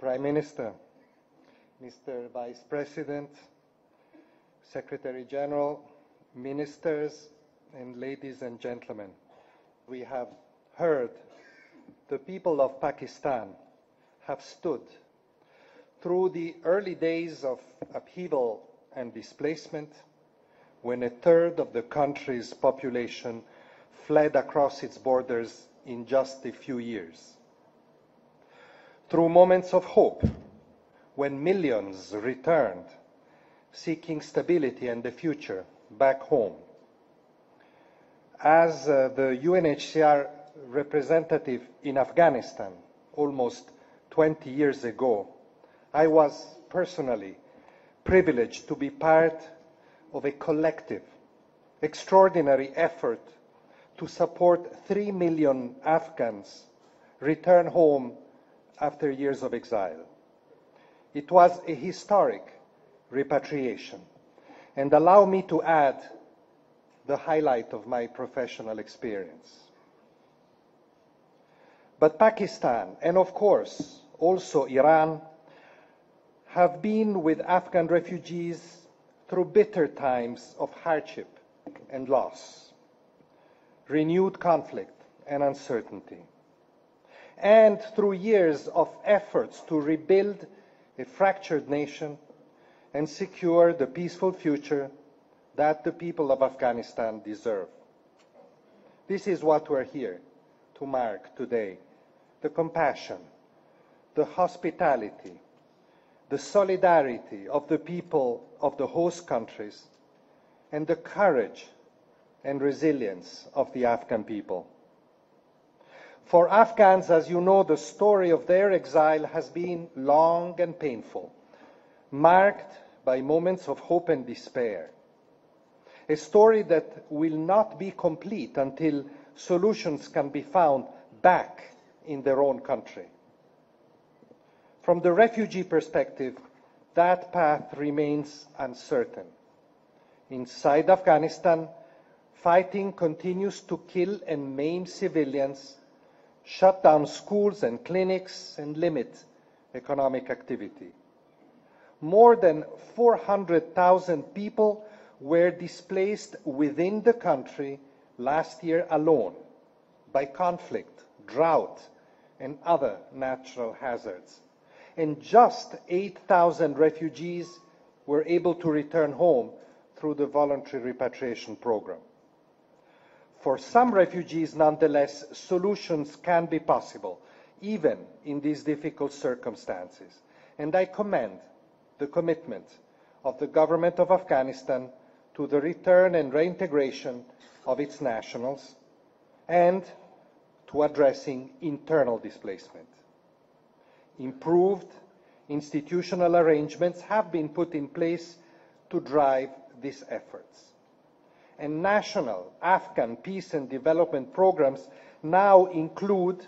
Prime Minister, Mr. Vice President, Secretary General, Ministers, and ladies and gentlemen, we have heard the people of Pakistan have stood through the early days of upheaval and displacement, when a third of the country's population fled across its borders in just a few years. Through moments of hope, when millions returned, seeking stability and the future back home. As the UNHCR representative in Afghanistan almost 20 years ago, I was personally privileged to be part of a collective, extraordinary effort to support 3 million Afghans return home after years of exile. It was a historic repatriation, and allow me to add the highlight of my professional experience. But Pakistan, and of course also Iran, have been with Afghan refugees through bitter times of hardship and loss, renewed conflict and uncertainty, and through years of efforts to rebuild a fractured nation and secure the peaceful future that the people of Afghanistan deserve. This is what we're here to mark today: the compassion, the hospitality, the solidarity of the people of the host countries, and the courage and resilience of the Afghan people. For Afghans, as you know, the story of their exile has been long and painful, marked by moments of hope and despair. A story that will not be complete until solutions can be found back in their own country. From the refugee perspective, that path remains uncertain. Inside Afghanistan, fighting continues to kill and maim civilians, shut down schools and clinics, and limit economic activity. More than 400,000 people were displaced within the country last year alone by conflict, drought, and other natural hazards. And just 8,000 refugees were able to return home through the voluntary repatriation program. For some refugees, nonetheless, solutions can be possible, even in these difficult circumstances. And I commend the commitment of the government of Afghanistan to the return and reintegration of its nationals and to addressing internal displacement. Improved institutional arrangements have been put in place to drive these efforts. And national Afghan peace and development programs now include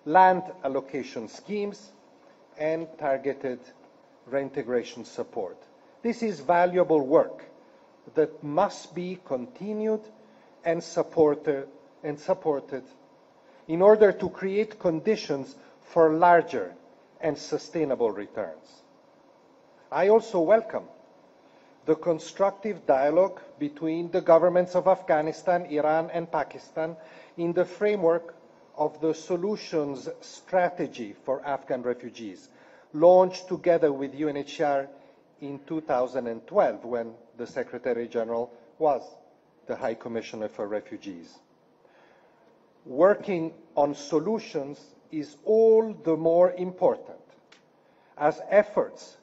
land allocation schemes and targeted reintegration support. This is valuable work that must be continued and supported in order to create conditions for larger and sustainable returns. I also welcome the constructive dialogue between the governments of Afghanistan, Iran, and Pakistan in the framework of the Solutions Strategy for Afghan Refugees, launched together with UNHCR in 2012, when the Secretary General was the High Commissioner for Refugees. Working on solutions is all the more important as efforts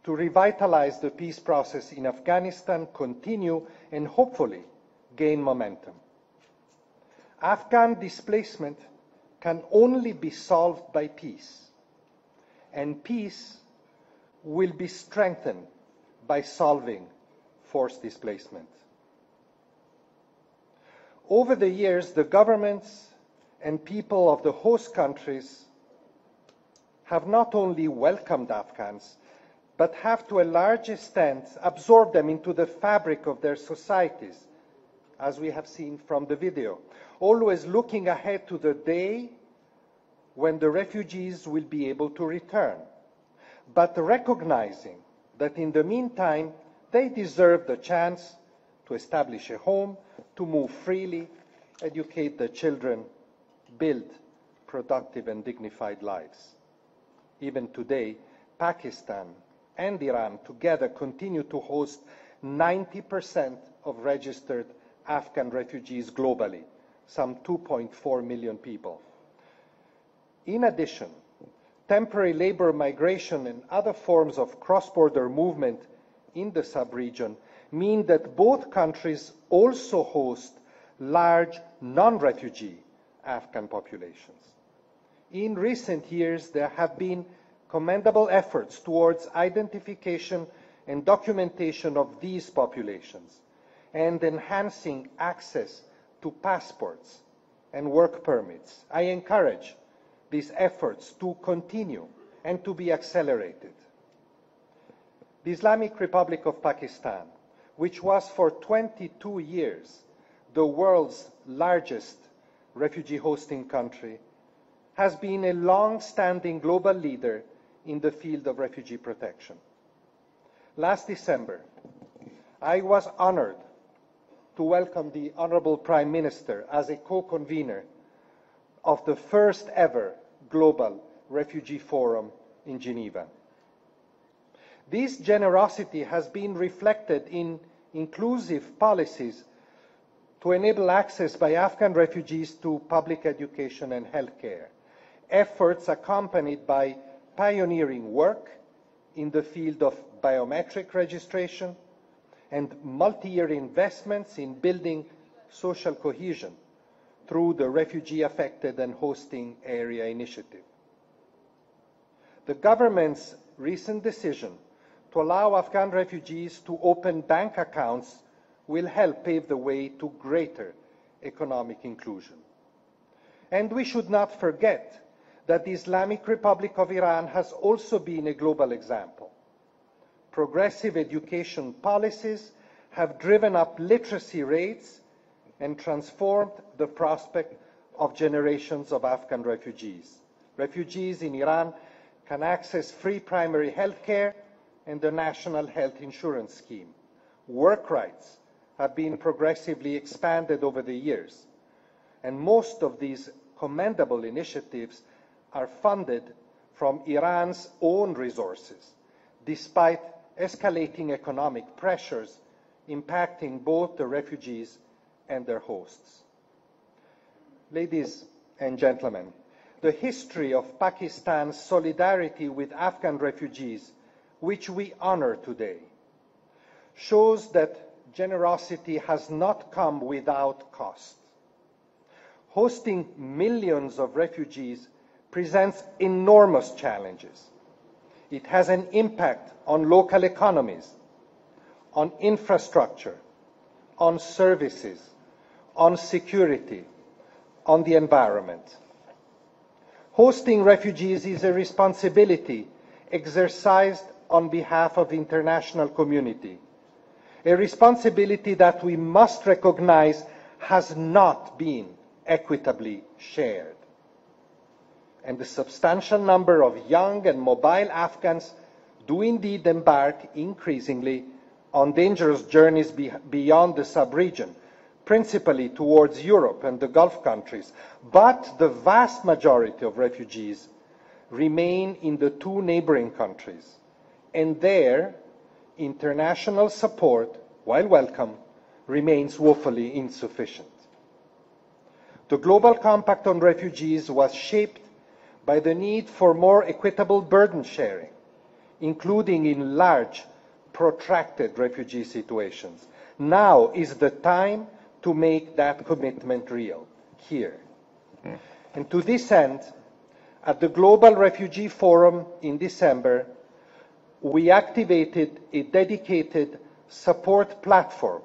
to revitalize the peace process in Afghanistan continue and hopefully gain momentum. Afghan displacement can only be solved by peace, and peace will be strengthened by solving forced displacement. Over the years, the governments and people of the host countries have not only welcomed Afghans, but have to a large extent absorbed them into the fabric of their societies, as we have seen from the video, always looking ahead to the day when the refugees will be able to return. but recognizing that in the meantime they deserve the chance to establish a home, to move freely, educate their children, build productive and dignified lives. Even today, Pakistan and Iran together continue to host 90% of registered Afghan refugees globally, some 2.4 million people. In addition, temporary labor migration and other forms of cross-border movement in the sub-region mean that both countries also host large non-refugee Afghan populations. In recent years, there have been commendable efforts towards identification and documentation of these populations and enhancing access to passports and work permits. I encourage these efforts to continue and to be accelerated. The Islamic Republic of Pakistan, which was for 22 years the world's largest refugee hosting country, has been a long-standing global leader in the field of refugee protection. Last December, I was honored to welcome the Honorable Prime Minister as a co-convener of the first ever Global Refugee Forum in Geneva. This generosity has been reflected in inclusive policies to enable access by Afghan refugees to public education and healthcare, efforts accompanied by pioneering work in the field of biometric registration, and multi-year investments in building social cohesion through the Refugee Affected and Hosting Area Initiative. The government's recent decision to allow Afghan refugees to open bank accounts will help pave the way to greater economic inclusion. And we should not forget that the Islamic Republic of Iran has also been a global example. Progressive education policies have driven up literacy rates and transformed the prospect of generations of Afghan refugees. Refugees in Iran can access free primary health care and the National Health Insurance Scheme. Work rights have been progressively expanded over the years, and most of these commendable initiatives are funded from Iran's own resources, despite escalating economic pressures impacting both the refugees and their hosts. Ladies and gentlemen, the history of Pakistan's solidarity with Afghan refugees, which we honor today, shows that generosity has not come without cost. Hosting millions of refugees presents enormous challenges. It has an impact on local economies, on infrastructure, on services, on security, on the environment. Hosting refugees is a responsibility exercised on behalf of the international community, a responsibility that we must recognize has not been equitably shared. And the substantial number of young and mobile Afghans do indeed embark increasingly on dangerous journeys beyond the sub-region, principally towards Europe and the Gulf countries. But the vast majority of refugees remain in the two neighboring countries, and there, international support, while welcome, remains woefully insufficient. The Global Compact on Refugees was shaped by the need for more equitable burden sharing, including in large, protracted refugee situations. Now is the time to make that commitment real, here. And to this end, at the Global Refugee Forum in December, we activated a dedicated support platform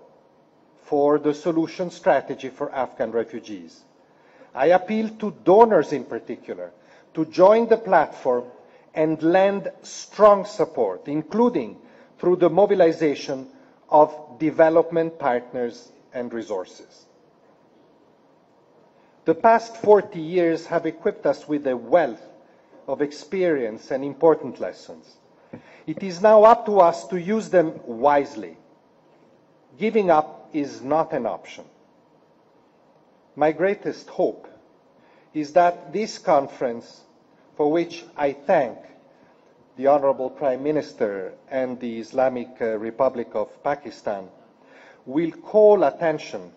for the solution strategy for Afghan refugees. I appeal to donors in particular to join the platform and lend strong support, including through the mobilization of development partners and resources. The past 40 years have equipped us with a wealth of experience and important lessons. It is now up to us to use them wisely. Giving up is not an option. My greatest hope is that this conference, for which I thank the Honorable Prime Minister and the Islamic Republic of Pakistan, will call attention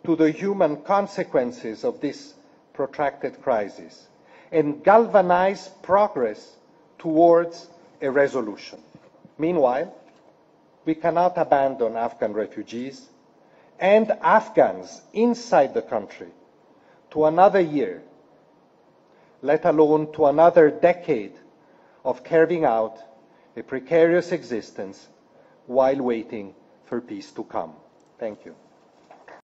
to the human consequences of this protracted crisis and galvanize progress towards a resolution. Meanwhile, we cannot abandon Afghan refugees and Afghans inside the country to another year, let alone to another decade of carving out a precarious existence while waiting for peace to come. Thank you.